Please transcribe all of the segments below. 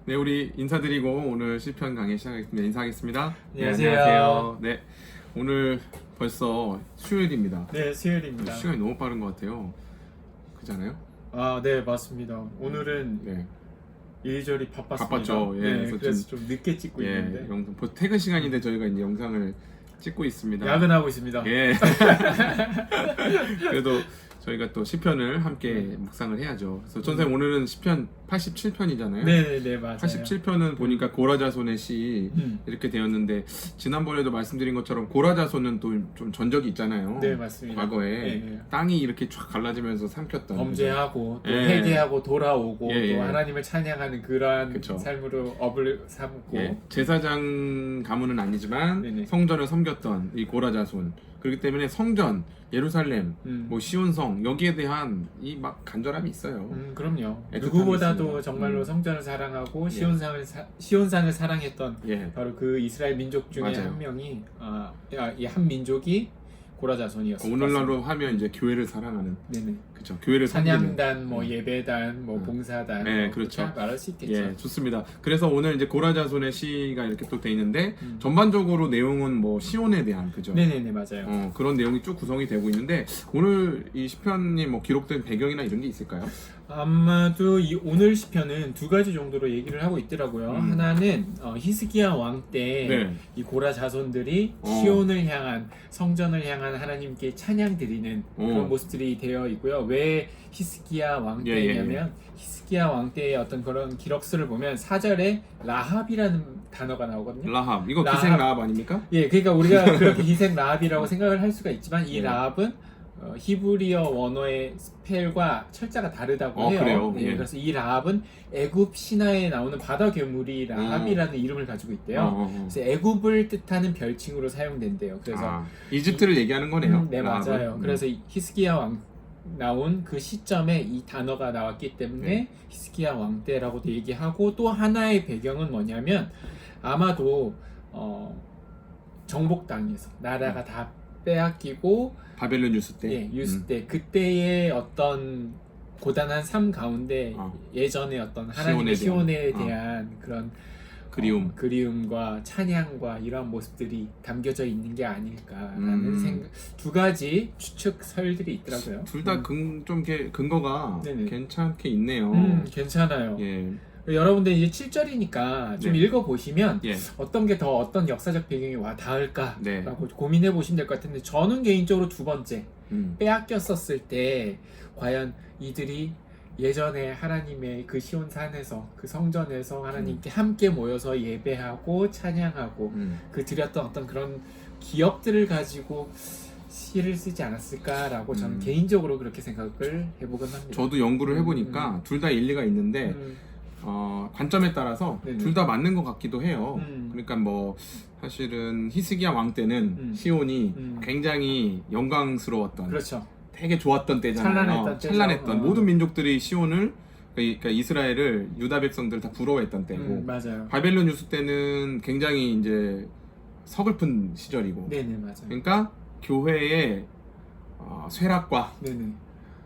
네, 우리 인사드리고 오늘 시편 강의 시작하겠습니다. 인사하겠습니다. 안녕하세요. 네, 안녕하세요. 네, 오늘 벌써 수요일입니다. 네, 수요일입니다. 시간이 너무 빠른 것 같아요. 그잖아요? 아, 네, 맞습니다. 오늘은 네, 이리저리 바빴습니다. 바빴죠. 예, 네, 그래서 좀 늦게 찍고 있는데 영상 퇴근 시간인데 저희가 이제 영상을 찍고 있습니다. 야근하고 있습니다. 예. 그래도 저희가 또 시편을 함께 묵상을 해야죠. 그래서 선생님 오늘은 시편 87편이잖아요. 네, 네, 맞아요. 87편은 보니까 고라자손의 시 이렇게 되었는데 지난번에도 말씀드린 것처럼 고라자손은 또 좀 전적이 있잖아요. 네, 맞습니다. 과거에 네. 땅이 이렇게 쫙 갈라지면서 삼켰던 범죄하고 또 예. 회개하고 돌아오고 예, 예. 또 하나님을 찬양하는 그러한 그쵸. 삶으로 업을 삼고 예, 제사장 가문은 아니지만 네네. 성전을 섬겼던 이 고라자손, 그렇기 때문에 성전, 예루살렘, 뭐 시온성 여기에 대한 이 막 간절함이 있어요. 그럼요. 애틋함이 누구보다도 있습니다. 정말로 성전을 사랑하고 예. 시온산을 사랑했던 예, 바로 그 이스라엘 민족 중에 맞아요. 한 명이 이 한 민족이 고라자손이었어요. 오늘날로 하면 이제 교회를 사랑하는, 네네. 그렇죠. 교회를 섬기는. 찬양단, 뭐 예배단, 뭐 봉사단, 네, 뭐 그렇죠. 그렇게 말할 수 있겠죠. 예, 좋습니다. 그래서 오늘 이제 고라자손의 시가 이렇게 또 돼 있는데 전반적으로 내용은 뭐 시온에 대한, 그죠? 네네네, 맞아요. 그런 내용이 쭉 구성이 되고 있는데 오늘 이 시편이 뭐 기록된 배경이나 이런 게 있을까요? 아마도 이 오늘 시편은 두 가지 정도로 얘기를 하고 있더라고요. 하나는 히스기야 왕 때 이 네. 고라 자손들이 어. 시온을 향한 성전을 향한 하나님께 찬양 드리는 그런 모습들이 되어 있고요. 왜 히스기야 왕 예, 때냐면 히스기야 왕 때의 어떤 그런 기록서를 보면 4절에 라합이라는 단어가 나오거든요. 라합, 이거 라합. 기생 라합 아닙니까? 예, 그러니까 우리가 그렇게 희생 라합이라고 생각을 할 수가 있지만 이 네. 라합은 히브리어 원어의 스펠과 철자가 다르다고 해요. 그래요? 네, 예. 그래서 이 라합은 애굽 신화에 나오는 바다 괴물이 라합이라는 이름을 가지고 있대요. 그래서 애굽을 뜻하는 별칭으로 사용된대요. 그래서 이집트를 얘기하는 거네요. 네, 라합은. 맞아요. 그래서 이 히스기야 왕 나온 그 시점에 이 단어가 나왔기 때문에 히스기야 왕 때라고도 얘기하고, 또 하나의 배경은 뭐냐면 아마도 정복당해서 나라가 다 빼앗기고 바벨론 유스 때. 예, 유스 때 그때의 어떤 고단한 삶 가운데 예전에 어떤 하나님의 시온에 대한 그런 그리움과 찬양과 이러한 모습들이 담겨져 있는 게 아닐까라는 생각, 두 가지 추측설들이 있더라고요. 둘 다 좀 근거가 네네. 괜찮게 있네요. 괜찮아요. 예. 여러분들 이제 7절이니까 좀 네. 읽어보시면 예. 어떤 게 더 어떤 역사적 배경이 와 닿을까라고 네. 고민해 보시면 될 것 같은데, 저는 개인적으로 두 번째 음. 빼앗겼었을 때 과연 이들이 예전에 하나님의 그 시온산에서 그 성전에서 하나님께 함께 모여서 예배하고 찬양하고 그 드렸던 어떤 그런 기억들을 가지고 시를 쓰지 않았을까라고 저는 개인적으로 그렇게 생각을 해보곤 합니다. 저도 연구를 해보니까 둘 다 일리가 있는데 관점에 따라서 네네. 둘 다 맞는 것 같기도 해요. 그러니까 뭐 사실은 히스기야 왕 때는 시온이 굉장히 영광스러웠던, 그렇죠. 되게 좋았던 때잖아요. 찬란했던 모든 민족들이 시온을, 그러니까 이스라엘을, 유다 백성들 다 부러워했던 때고, 맞아요. 바벨론 유스 때는 굉장히 이제 서글픈 시절이고, 네네, 맞아요. 그러니까 교회의 쇠락과, 네네.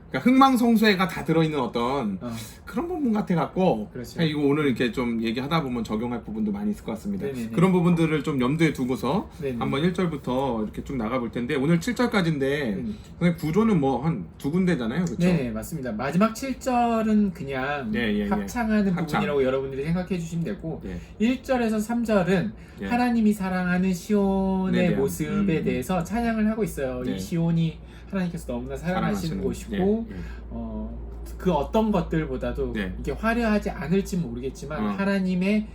그러니까 흥망성쇠가 다 들어있는 어떤 그런 부분 같아 갖고, 그렇죠. 이거 오늘 이렇게 좀 얘기하다 보면 적용할 부분도 많이 있을 것 같습니다. 네네네. 그런 부분들을 좀 염두에 두고서 네네. 한번 1절부터 이렇게 쭉 나가 볼 텐데, 오늘 7절까지인데 구조는 뭐 한 두 군데잖아요, 그렇죠? 네, 맞습니다. 마지막 7절은 그냥 예. 합창하는 합창. 부분이라고 여러분들이 생각해 주시면 되고, 예. 1절에서 3절은 예. 하나님이 사랑하는 시온의 네, 대한, 모습에 대해서 찬양을 하고 있어요. 네. 이 시온이 하나님께서 너무나 사랑하시는 곳이고, 예. 그 어떤 것들보다도 네. 이게 화려하지 않을지 모르겠지만 하나님의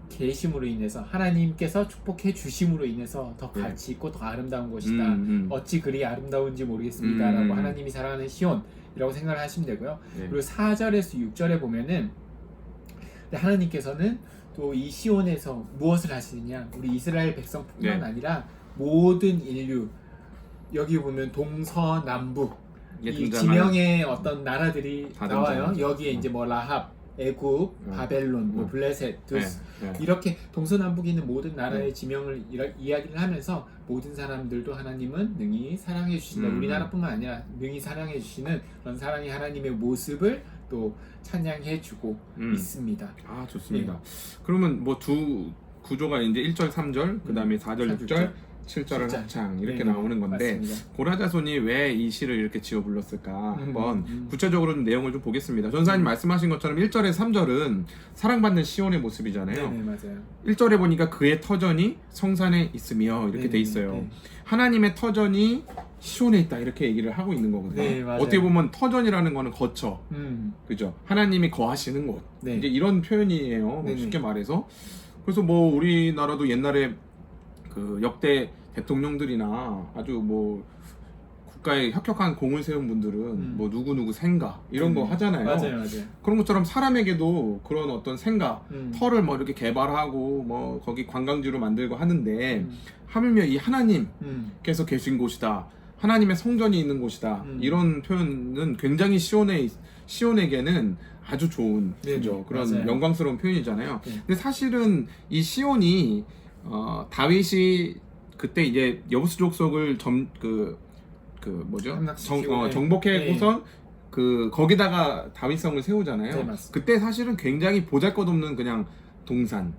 계심으로 인해서, 하나님께서 축복해 주심으로 인해서 더 가치 있고 더 아름다운 곳이다. 어찌 그리 아름다운지 모르겠습니다. 라고 하나님이 사랑하는 시온이라고 생각을 하시면 되고요. 네. 그리고 4절에서 6절에 보면은 하나님께서는 또 이 시온에서 무엇을 하시느냐, 우리 이스라엘 백성뿐만 네. 아니라 모든 인류, 여기 보면 동서남북 이 등장하는- 지명의 어떤 나라들이 다 나와요. 등장하죠. 여기에 이제 뭐 라합, 애굽, 바벨론, 뭐 블레셋, 두스, 네. 이렇게 동서남북에 있는 모든 나라의 지명을 이야기를 하면서 모든 사람들도 하나님은 능히 사랑해 주신다. 우리나라뿐만 아니라 능히 사랑해 주시는 그런 사랑의 하나님의 모습을 또 찬양해주고 있습니다. 아 좋습니다. 그러면 뭐 두 구조가 이제 1절 3절 그 다음에 4절 6절 7절을 합창 이렇게 나오는 건데 맞습니다. 고라자손이 왜 이 시를 이렇게 지어 불렀을까 한번 구체적으로 좀 내용을 좀 보겠습니다. 전사님 말씀하신 것처럼 1절에 3절은 사랑받는 시온의 모습이잖아요. 네네, 맞아요. 1절에 보니까 그의 터전이 성산에 있으며 이렇게 돼 있어요. 하나님의 터전이 시온에 있다 이렇게 얘기를 하고 있는 거거든요. 네, 맞아요. 어떻게 보면 터전이라는 거는 거처, 그죠? 하나님이 거하시는 곳. 네. 이제 이런 표현이에요. 뭐 쉽게 말해서. 그래서 뭐 우리나라도 옛날에 그 역대 대통령들이나 아주 뭐 국가에 혁혁한 공을 세운 분들은 뭐 누구누구 생가 이런 거 하잖아요. 맞아요. 그런 것처럼 사람에게도 그런 어떤 생가, 터를 뭐 이렇게 개발하고 뭐 거기 관광지로 만들고 하는데 하물며 이 하나님께서 계신 곳이다. 하나님의 성전이 있는 곳이다. 이런 표현은 굉장히 시온에게는 아주 좋은 그죠? 그런 맞아요. 영광스러운 표현이잖아요. 근데 사실은 이 시온이 다윗이 그때 이제 여부스 족속을 정복해고선 그 거기다가 다윗성을 세우잖아요. 네, 맞습니다. 그때 사실은 굉장히 보잘것없는 그냥 동산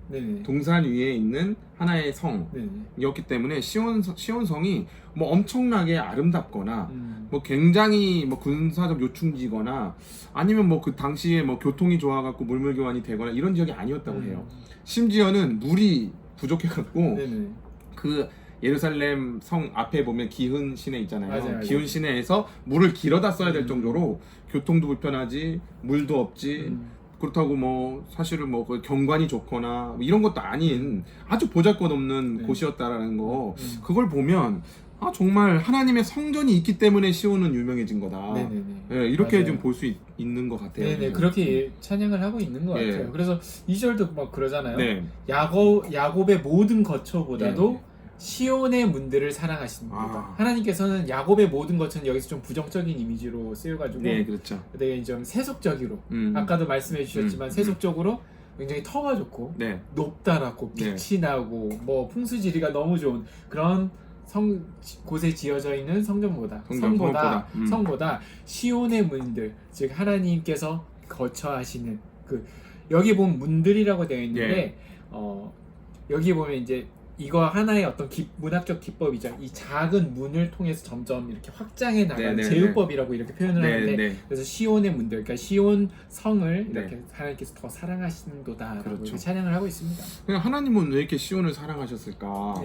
위에 있는 하나의 성이었기 때문에 시온성이 뭐 엄청나게 아름답거나 뭐 굉장히 뭐 군사적 요충지거나 아니면 뭐 그 당시에 뭐 교통이 좋아갖고 물물교환이 되거나 이런 지역이 아니었다고 해요. 심지어는 물이 부족해갖고 그 예루살렘 성 앞에 보면 기흔 시내 있잖아요. 맞아요. 기흔 시내에서 물을 길어다 써야 될 정도로 교통도 불편하지, 물도 없지. 그렇다고 뭐 사실은 뭐 경관이 좋거나 뭐 이런 것도 아닌 아주 보잘것없는 곳이었다라는 거. 그걸 보면 아 정말 하나님의 성전이 있기 때문에 시온은 유명해진 거다. 네, 이렇게 좀 볼 수 있는 것 같아요. 네네, 그렇게 찬양을 하고 있는 것 같아요. 그래서 2절도 막 그러잖아요. 야곱의 모든 거처보다도 시온의 문들을 사랑하십니다. 하나님께서는 야곱의 모든 거처는 여기서 좀 부정적인 이미지로 쓰여가지고 그렇죠. 되게 좀 세속적으로 아까도 말씀해 주셨지만 세속적으로 굉장히 터가 좋고 높다랗고 빛이 나고 뭐 풍수지리가 너무 좋은 그런 곳에 지어져 있는 성보다 시온의 문들, 즉 하나님께서 거처하시는 여기 보면 문들이라고 되어 있는데 여기 보면 이제 이거 하나의 어떤 문학적 기법이죠. 이 작은 문을 통해서 점점 이렇게 확장해 나가는 제휴법이라고 이렇게 표현을 하는데 그래서 시온의 문들, 그러니까 시온 성을 이렇게 하나님께서 더 사랑하시는도다라고 이렇게 찬양을 하고 있습니다. 그냥 하나님은 왜 이렇게 시온을 사랑하셨을까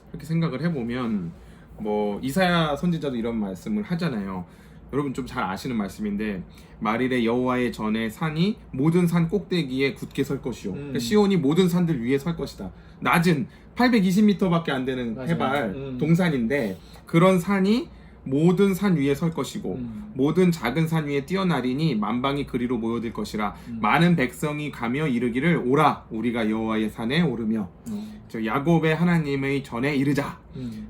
이렇게 생각을 해보면 뭐 이사야 선지자도 이런 말씀을 하잖아요. 여러분 좀 잘 아시는 말씀인데 말일에 여호와의 전에 산이 모든 산 꼭대기에 굳게 설 것이요. 그러니까 시온이 모든 산들 위에 설 것이다. 낮은 820m밖에 안 되는 해발 동산인데 그런 산이 모든 산 위에 설 것이고 모든 작은 산 위에 뛰어나리니 만방이 그리로 모여들 것이라 많은 백성이 가며 이르기를 오라 우리가 여호와의 산에 오르며 야곱의 하나님의 전에 이르자.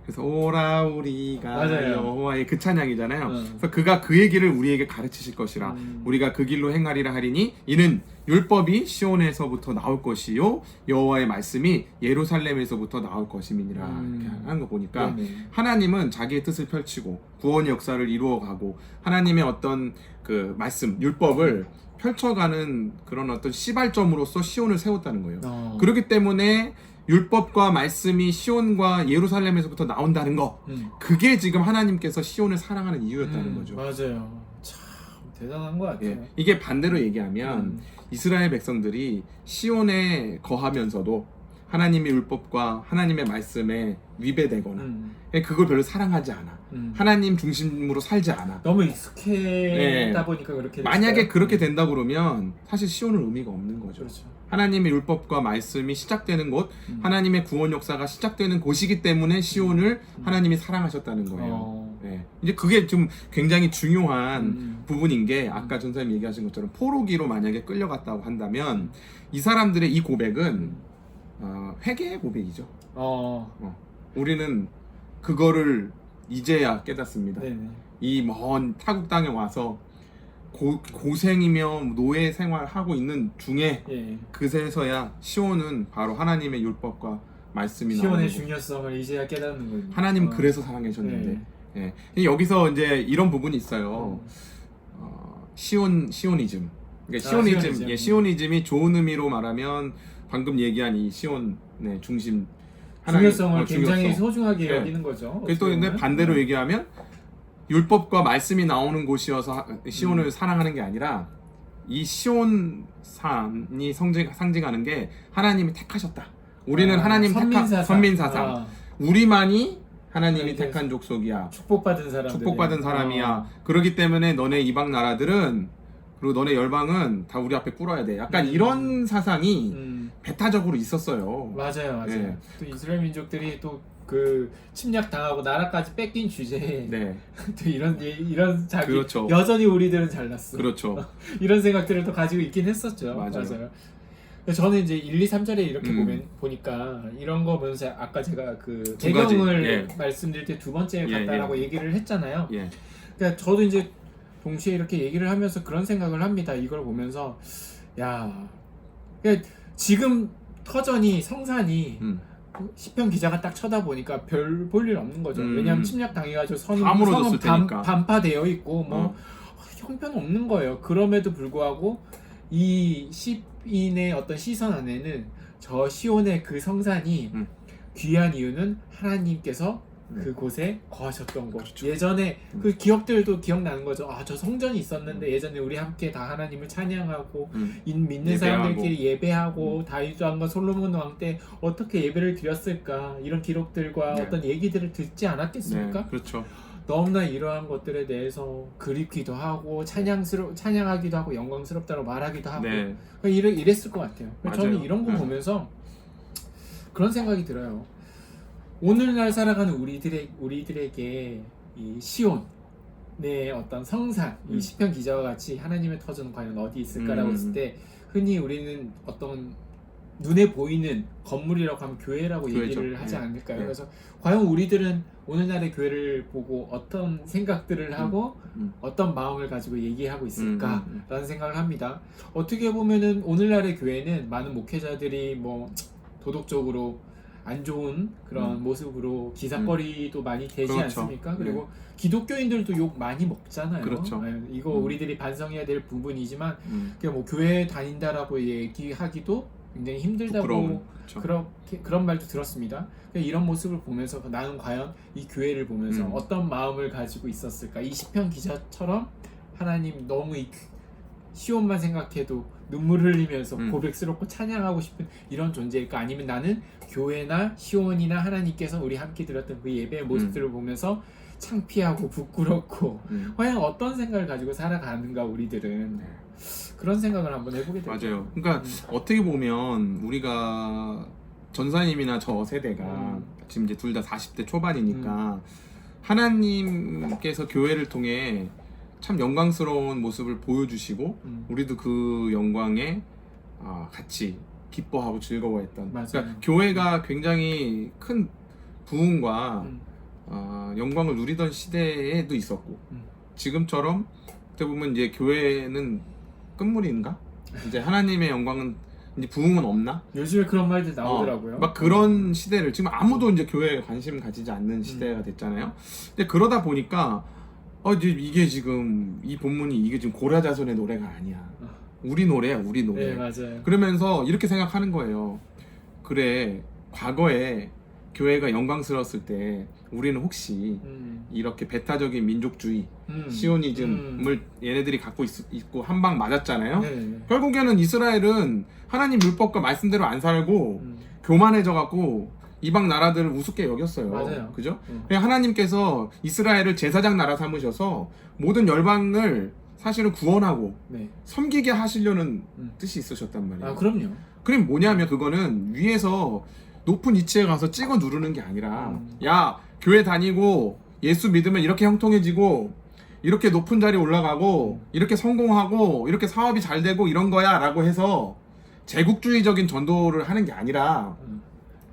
그래서 오라 우리가 여호와의 그 찬양이잖아요. 그래서 그가 그 얘기를 우리에게 가르치실 것이라 우리가 그 길로 행하리라 하리니 이는 율법이 시온에서부터 나올 것이요 여호와의 말씀이 예루살렘에서부터 나올 것임이니라. 이렇게 하는 거 보니까 하나님은 자기의 뜻을 펼치고 구원의 역사를 이루어가고 하나님의 어떤 그 말씀 율법을 펼쳐가는 그런 어떤 시발점으로서 시온을 세웠다는 거예요. 그렇기 때문에 율법과 말씀이 시온과 예루살렘에서부터 나온다는 거 그게 지금 하나님께서 시온을 사랑하는 이유였다는 거죠. 맞아요. 참 대단한 것 같아요. 이게 반대로 얘기하면 이스라엘 백성들이 시온에 거하면서도 하나님의 율법과 하나님의 말씀에 위배되거나 그걸 별로 사랑하지 않아. 하나님 중심으로 살지 않아. 너무 익숙하다 보니까 그렇게 만약에 그렇게 된다 그러면 사실 시온은 의미가 없는 거죠. 하나님의 율법과 말씀이 시작되는 곳, 하나님의 구원 역사가 시작되는 곳이기 때문에 시온을 하나님이 사랑하셨다는 거예요. 이제 그게 좀 굉장히 중요한 부분인 게 아까 전사님 얘기하신 것처럼 포로기로 만약에 끌려갔다고 한다면 이 사람들의 이 고백은 회개의 고백이죠. 우리는 그거를 이제야 깨닫습니다. 이 먼 타국 땅에 와서 고생이며 노예 생활하고 있는 중에 그새서야 시온은 바로 하나님의 율법과 말씀이 나오는 시온의 중요성을 이제야 깨닫는 거예요. 하나님 그래서 사랑하셨는데 여기서 이제 이런 부분이 있어요. 시오니즘 그러니까 시오니즘. 예, 시오니즘이 좋은 의미로 말하면 방금 얘기한 이 시온의 중심 중요성을 굉장히 중요성. 소중하게 네. 여기는 거죠. 그게 또 근데 반대로 얘기하면 율법과 말씀이 나오는 곳이어서 시온을 사랑하는 게 아니라 이 시온산이 상징하는 게 하나님이 택하셨다. 우리는 하나님 선민사상. 우리만이 하나님이 택한 족속이야. 축복받은 사람이야. 그렇기 때문에 너네 이방 나라들은 그리고 너네 열방은 다 우리 앞에 꿇어야 돼. 약간 이런 사상이 배타적으로 있었어요. 맞아요. 네. 또 이스라엘 민족들이 또 그 침략 당하고 나라까지 뺏긴 주제에 네. 또 이런 자기 그렇죠. 여전히 우리들은 잘났어. 그렇죠. 이런 생각들을 또 가지고 있긴 했었죠. 맞아요. 저는 이제 1, 2, 3절에 이렇게 보니까 이런 거 보면서 아까 제가 그 두 가지, 배경을 예. 말씀드릴 때 두 번째 예, 같다라고 예. 얘기를 했잖아요. 예. 그러니까 저도 이제 동시에 이렇게 얘기를 하면서 그런 생각을 합니다. 이걸 보면서 야, 그러니까 지금 터전이 성산이 시편 기자가 딱 쳐다보니까 별 볼 일 없는 거죠. 왜냐하면 침략 당해가지고 무너졌을 성은 테니까. 반파되어 있고 뭐 형편 없는 거예요. 그럼에도 불구하고 이 시인의 어떤 시선 안에는 저 시온의 그 성산이 귀한 이유는 하나님께서 그곳에 거하셨던 곳. 그렇죠. 예전에 그 기억들도 기억나는 거죠. 아, 저 성전이 있었는데 예전에 우리 함께 다 하나님을 찬양하고 믿는 사람들끼리 예배하고 다윗 왕과 솔로몬 왕 때 어떻게 예배를 드렸을까 이런 기록들과 네. 어떤 얘기들을 듣지 않았겠습니까? 네, 그렇죠. 너무나 이러한 것들에 대해서 그립기도 하고 찬양하기도 하고 영광스럽다고 말하기도 하고 네. 이랬을 것 같아요. 맞아요. 저는 이런 거 보면서 그런 생각이 들어요. 오늘날 살아가는 우리들에게 이 시온의 어떤 성산, 이 시편 기자와 같이 하나님의 터전은 과연 어디 있을까라고 했을 때 흔히 우리는 어떤 눈에 보이는 건물이라고 하면 교회라고 교회죠. 얘기를 하지 않을까요? 네. 그래서 과연 우리들은 오늘날의 교회를 보고 어떤 생각들을 하고 어떤 마음을 가지고 얘기하고 있을까라는 생각을 합니다. 어떻게 보면은 오늘날의 교회는 많은 목회자들이 뭐 도덕적으로 안 좋은 그런 모습으로 기사거리도 많이 되지 그렇죠. 않습니까? 그리고 기독교인들도 욕 많이 먹잖아요. 그렇죠. 네, 이거 우리들이 반성해야 될 부분이지만 그냥 뭐 교회 다닌다라고 얘기하기도 굉장히 힘들다고 그렇죠. 그런 말도 들었습니다. 이런 모습을 보면서 나는 과연 이 교회를 보면서 어떤 마음을 가지고 있었을까? 이 시편 기자처럼 하나님 너무 이 시온만 생각해도 눈물 흘리면서 고백스럽고 찬양하고 싶은 이런 존재일까? 아니면 나는 교회나 시온이나 하나님께서 우리 함께 드렸던 그 예배의 모습들을 보면서 창피하고 부끄럽고 과연 어떤 생각을 가지고 살아가는가 우리들은 그런 생각을 한번 해보게 되죠. 맞아요. 그러니까 어떻게 보면 우리가 전사님이나 저 세대가 지금 이제 둘 다 40대 초반이니까 하나님께서 교회를 통해 참 영광스러운 모습을 보여주시고 우리도 그 영광에 같이 기뻐하고 즐거워했던. 그러니까 교회가 굉장히 큰 부흥과 영광을 누리던 시대에도 있었고 지금처럼 어떻게 보면 이제 교회는 끝물인가? 이제 하나님의 영광은 이제 부흥은 없나? 요즘에 그런 말들 나오더라고요. 막 그런 시대를 지금 아무도 이제 교회에 관심 가지지 않는 시대가 됐잖아요. 근데 그러다 보니까 이제 이게 지금 이 본문이 이게 지금 고라자손의 노래가 아니야. 우리 노래야, 우리 노래. 네, 맞아요. 그러면서 이렇게 생각하는 거예요. 그래, 과거에 교회가 영광스러웠을 때 우리는 혹시 이렇게 배타적인 민족주의, 시오니즘을 얘네들이 갖고 있고 한 방 맞았잖아요. 결국에는 이스라엘은 하나님 율법과 말씀대로 안 살고 교만해져 갖고 이방 나라들을 우습게 여겼어요. 맞아요. 그죠? 그냥 하나님께서 이스라엘을 제사장 나라 삼으셔서 모든 열방을 사실은 구원하고 섬기게 하시려는 뜻이 있으셨단 말이에요. 그럼요. 그럼 뭐냐면 그거는 위에서 높은 위치에 가서 찍어 누르는 게 아니라 야, 교회 다니고 예수 믿으면 이렇게 형통해지고 이렇게 높은 자리에 올라가고 이렇게 성공하고 이렇게 사업이 잘 되고 이런 거야 라고 해서 제국주의적인 전도를 하는 게 아니라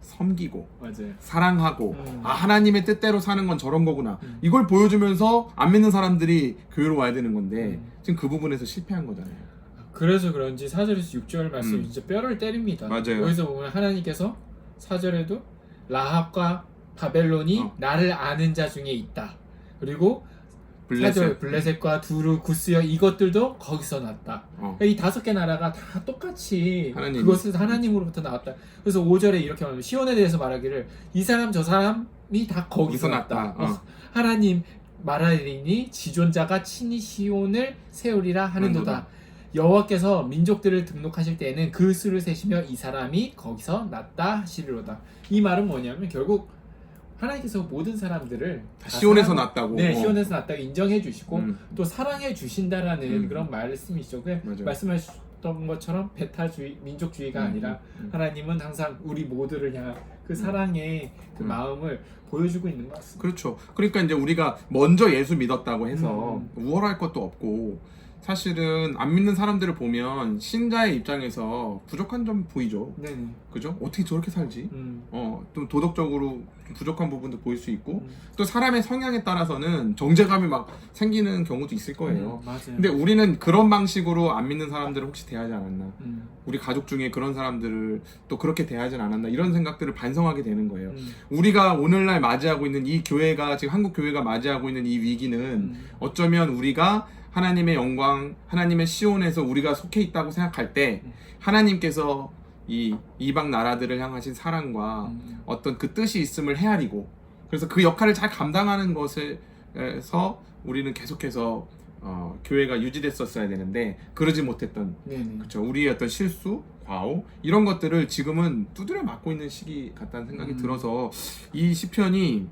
섬기고 맞아요. 사랑하고 하나님의 뜻대로 사는 건 저런 거구나 이걸 보여주면서 안 믿는 사람들이 교회로 와야 되는 건데 지금 그 부분에서 실패한 거잖아요. 그래서 그런지 4절에서 6절 말씀이 진짜 뼈를 때립니다. 맞아요. 여기서 보면 하나님께서 4절에도 라합과 바벨론이 나를 아는 자 중에 있다. 그리고 블레셋. 블레셋과 두루, 구스여 이것들도 거기서 났다. 그러니까 이 5개 나라가 다 똑같이 그것은 하나님으로부터 나왔다. 그래서 5절에 이렇게 말합니다. 시온에 대해서 말하기를 이 사람 저 사람이 다 거기서 났다. 하나님 말하리니 지존자가 친히 시온을 세우리라 하는도다. 여호와께서 민족들을 등록하실 때에는 그 수를 세시며 이 사람이 거기서 났다 하시리로다. 이 말은 뭐냐면 결국 하나님께서 모든 사람들을 시온에서 났다고. 네, 시온에서 났다고 인정해 주시고 또 사랑해 주신다라는 그런 말씀이시죠. 말씀하셨던 것처럼 배타주의, 민족주의가 아니라 하나님은 항상 우리 모두를 향한 그 사랑의 그 마음을 보여주고 있는 것 같습니다. 그렇죠. 그러니까 이제 우리가 먼저 예수 믿었다고 해서 우월할 것도 없고 사실은 안 믿는 사람들을 보면 신자의 입장에서 부족한 점 보이죠. 네네. 그죠? 어떻게 저렇게 살지? 또 도덕적으로 부족한 부분도 보일 수 있고 또 사람의 성향에 따라서는 정죄감이 막 생기는 경우도 있을 거예요. 맞아요. 근데 우리는 그런 방식으로 안 믿는 사람들을 혹시 대하지 않았나? 우리 가족 중에 그런 사람들을 또 그렇게 대하진 않았나? 이런 생각들을 반성하게 되는 거예요. 우리가 오늘날 맞이하고 있는 이 교회가 지금 한국 교회가 맞이하고 있는 이 위기는 어쩌면 우리가 하나님의 영광, 하나님의 시온에서 우리가 속해 있다고 생각할 때 하나님께서 이 이방 나라들을 향하신 사랑과 어떤 그 뜻이 있음을 헤아리고 그래서 그 역할을 잘 감당하는 것에서 우리는 계속해서 교회가 유지됐었어야 되는데 그러지 못했던 그렇죠. 우리의 어떤 실수, 과오 이런 것들을 지금은 두드려 맞고 있는 시기 같다는 생각이 들어서 이 시편이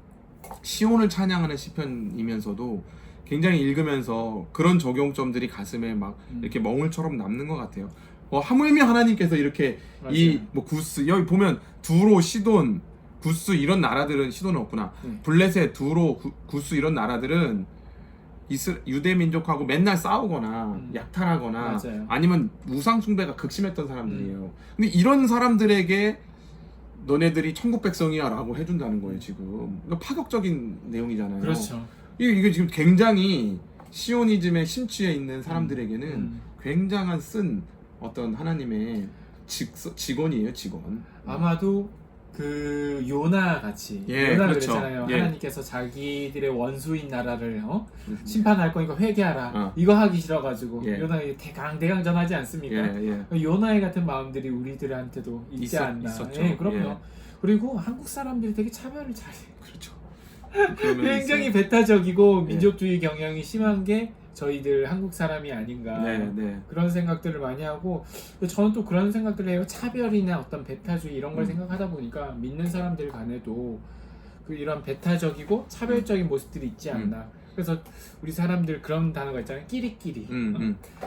시온을 찬양하는 시편이면서도 굉장히 읽으면서 그런 적용점들이 가슴에 막 이렇게 멍울처럼 남는 것 같아요. 하물며 하나님께서 이렇게 이 뭐 구스 여기 보면 두로, 시돈, 구스 이런 나라들은 시돈은 없구나. 블레셋, 두로, 구스 이런 나라들은 유대 민족하고 맨날 싸우거나 약탈하거나 아니면 우상 숭배가 극심했던 사람들이에요. 근데 이런 사람들에게 너네들이 천국 백성이야 라고 해준다는 거예요 지금. 그러니까 파격적인 내용이잖아요. 그렇죠. 이게 지금 굉장히 시오니즘에 심취해 있는 사람들에게는 굉장한 쓴 어떤 하나님의 직원이에요, 직원. 아마도 그 요나 같이 요나 그렇죠. 그랬잖아요. 하나님께서 자기들의 원수인 나라를 심판할 거니까 회개하라. 이거 하기 싫어가지고 요나 대강전하지 않습니까? 요나의 같은 마음들이 우리들한테도 있지 않나. 있었죠. 그럼요. 그리고 한국 사람들이 되게 차별을 잘해요. 그렇죠. 굉장히 배타적이고 민족주의 경향이 심한 게 저희들 한국 사람이 아닌가 그런 생각들을 많이 하고 저는 또 그런 생각들을 해요. 차별이나 어떤 배타주의 이런 걸 생각하다 보니까 믿는 사람들 간에도 이런 배타적이고 차별적인 모습들이 있지 않나. 그래서 우리 사람들 그런 단어가 있잖아요. 끼리끼리.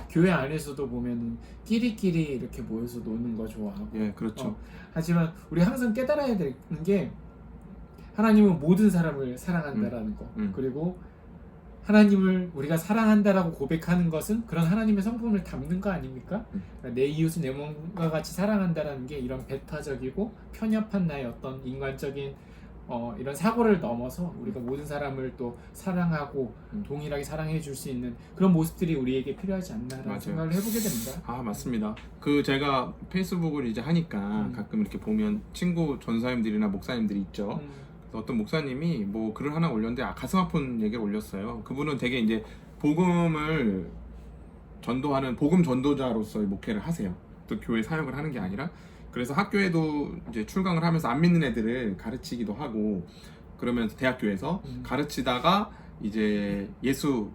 교회 안에서도 보면 끼리끼리 이렇게 모여서 노는 거 좋아하고. 그렇죠. 하지만 우리 항상 깨달아야 되는 게 하나님은 모든 사람을 사랑한다라는 거. 그리고 하나님을 우리가 사랑한다라고 고백하는 것은 그런 하나님의 성품을 담는 거 아닙니까? 내 이웃은 내 몸과 같이 사랑한다라는 게 이런 배타적이고 편협한 나의 어떤 인간적인 이런 사고를 넘어서 우리가 모든 사람을 또 사랑하고 동일하게 사랑해 줄 수 있는 그런 모습들이 우리에게 필요하지 않나라는 생각을 해보게 됩니다. 맞습니다. 제가 페이스북을 이제 하니까 가끔 이렇게 보면 친구 전사님들이나 목사님들이 있죠. 어떤 목사님이 뭐 글을 하나 올렸는데 가슴 아픈 얘기를 올렸어요. 그분은 되게 이제 복음을 전도하는 복음 전도자로서의 목회를 하세요. 또 교회 사역을 하는 게 아니라 그래서 학교에도 이제 출강을 하면서 안 믿는 애들을 가르치기도 하고 그러면서 대학교에서 가르치다가 이제 예수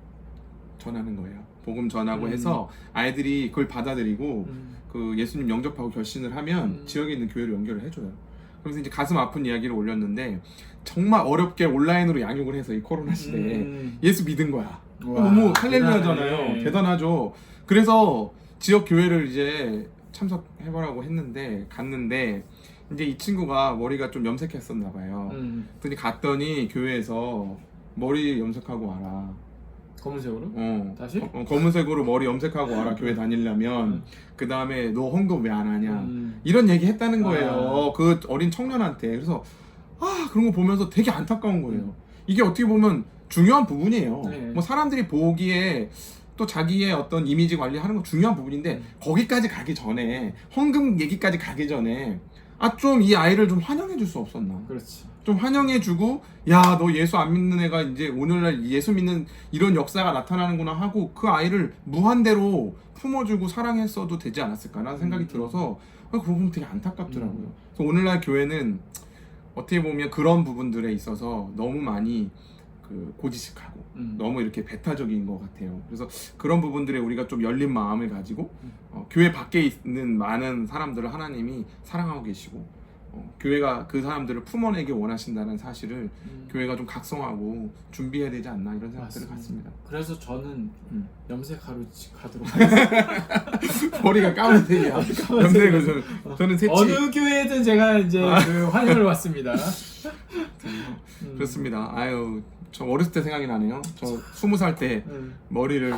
전하는 거예요. 복음 전하고 해서 아이들이 그걸 받아들이고 그 예수님 영접하고 결신을 하면 지역에 있는 교회로 연결을 해줘요. 그래서 이제 가슴 아픈 이야기를 올렸는데 정말 어렵게 온라인으로 양육을 해서 이 코로나 시대에 예수 믿은 거야. 너무 할렐루야잖아요. 대단하죠. 그래서 지역 교회를 이제 참석해보라고 했는데 갔는데 이제 이 친구가 머리가 좀 염색했었나 봐요. 그랬더니 갔더니 교회에서 머리 염색하고 와라. 검은색으로? 다시? 검은색으로 머리 염색하고 와라 교회 다니려면. 그 다음에 너 헌금 왜 안 하냐 이런 얘기 했다는 거예요. 그 어린 청년한테. 그래서 그런 거 보면서 되게 안타까운 거예요. 이게 어떻게 보면 중요한 부분이에요. 뭐 사람들이 보기에 또 자기의 어떤 이미지 관리하는 건 중요한 부분인데 거기까지 가기 전에 헌금 얘기까지 가기 전에 좀 이 아이를 좀 환영해 줄 수 없었나. 그렇지. 좀 환영해주고, 야, 너 예수 안 믿는 애가 이제 오늘날 예수 믿는 이런 역사가 나타나는구나 하고 그 아이를 무한대로 품어주고 사랑했어도 되지 않았을까라는 생각이 들어서 그 부분 되게 안타깝더라고요. 그래서 오늘날 교회는 어떻게 보면 그런 부분들에 있어서 너무 많이 그 고지식하고 너무 이렇게 배타적인 것 같아요. 그래서 그런 부분들에 우리가 좀 열린 마음을 가지고 교회 밖에 있는 많은 사람들을 하나님이 사랑하고 계시고 교회가 그 사람들을 품어내기 원하신다는 사실을 교회가 좀 각성하고 준비해야 되지 않나 이런 생각들을 갖습니다. 그래서 저는 염색하러 가도록 하겠습니다. 머리가 까만색이야. 염색을 저는 새치. 어느 교회든 제가 이제 그 환영을 받습니다. 그렇습니다. 아유, 저 어렸을 때 생각이 나네요. 저 20살 때 머리를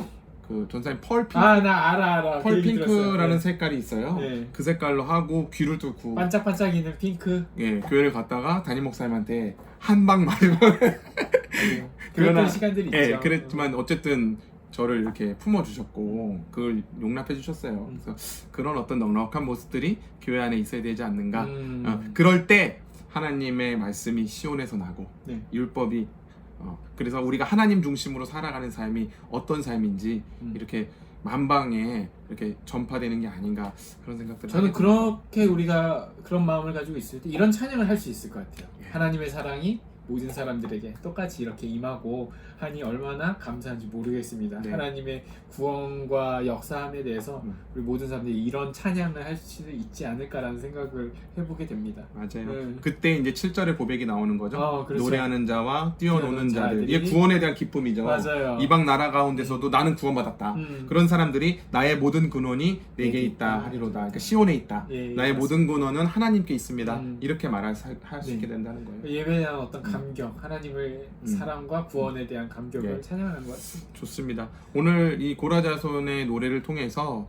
그 전사님 펄핑크. 나 알아. 펄핑크라는 색깔이 있어요. 네. 그 색깔로 하고 귀를 뚫고 반짝반짝이는 핑크. 예, 교회를 갔다가 담임 목사님한테 한 방 맞으면 그랬던 시간들이 예, 있죠. 그랬지만 어쨌든 저를 이렇게 품어주셨고 그걸 용납해 주셨어요. 그래서 그런 어떤 넉넉한 모습들이 교회 안에 있어야 되지 않는가. 그럴 때 하나님의 말씀이 시온에서 나고 네. 율법이 그래서 우리가 하나님 중심으로 살아가는 삶이 어떤 삶인지 이렇게 만방에 이렇게 전파되는 게 아닌가 그런 생각들을 저는 그렇게 우리가 그런 마음을 가지고 있을 때 이런 찬양을 할 수 있을 것 같아요. 예. 하나님의 사랑이 모든 사람들에게 똑같이 이렇게 임하고 하니 얼마나 감사한지 모르겠습니다. 네. 하나님의 구원과 역사함에 대해서 우리 모든 사람들이 이런 찬양을 할 수 있지 않을까라는 생각을 해보게 됩니다. 맞아요. 그때 이제 7절의 고백이 나오는 거죠. 그렇죠. 노래하는 자와 뛰어노는 자들. 이게 자들이 구원에 대한 기쁨이죠. 맞아요. 이방 나라 가운데서도 나는 구원받았다. 그런 사람들이 나의 모든 근원이 내게 있다 하리로다. 그러니까 시온에 있다. 예, 나의 맞습니다. 모든 근원은 하나님께 있습니다. 이렇게 말할 수 네. 있게 된다는 거예요. 예배에 대한 어떤 감격, 하나님의 사랑과 구원에 대한 감격을 예. 찬양하는 것 같습니다. 좋습니다. 오늘 이 고라자손의 노래를 통해서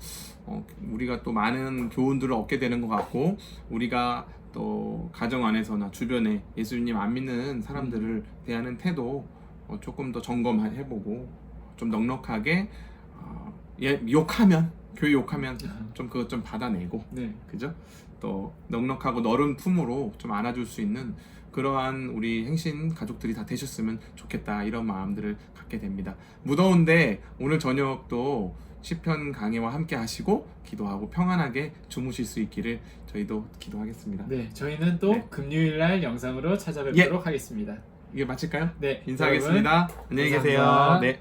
우리가 또 많은 교훈들을 얻게 되는 것 같고 우리가 또 가정 안에서나 주변에 예수님 안 믿는 사람들을 대하는 태도 조금 더 점검해보고 좀 넉넉하게 욕하면 교회 욕하면 좀 그것 좀 받아내고 네. 그죠? 또 넉넉하고 너른 품으로 좀 안아줄 수 있는 그러한 우리 행신 가족들이 다 되셨으면 좋겠다 이런 마음들을 갖게 됩니다. 무더운데 오늘 저녁도 시편 강해와 함께 하시고 기도하고 평안하게 주무실 수 있기를 저희도 기도하겠습니다. 네, 저희는 또 금요일날 영상으로 찾아뵙도록 하겠습니다. 이게 마칠까요? 네, 인사하겠습니다. 안녕히 계세요. 감사합니다. 네.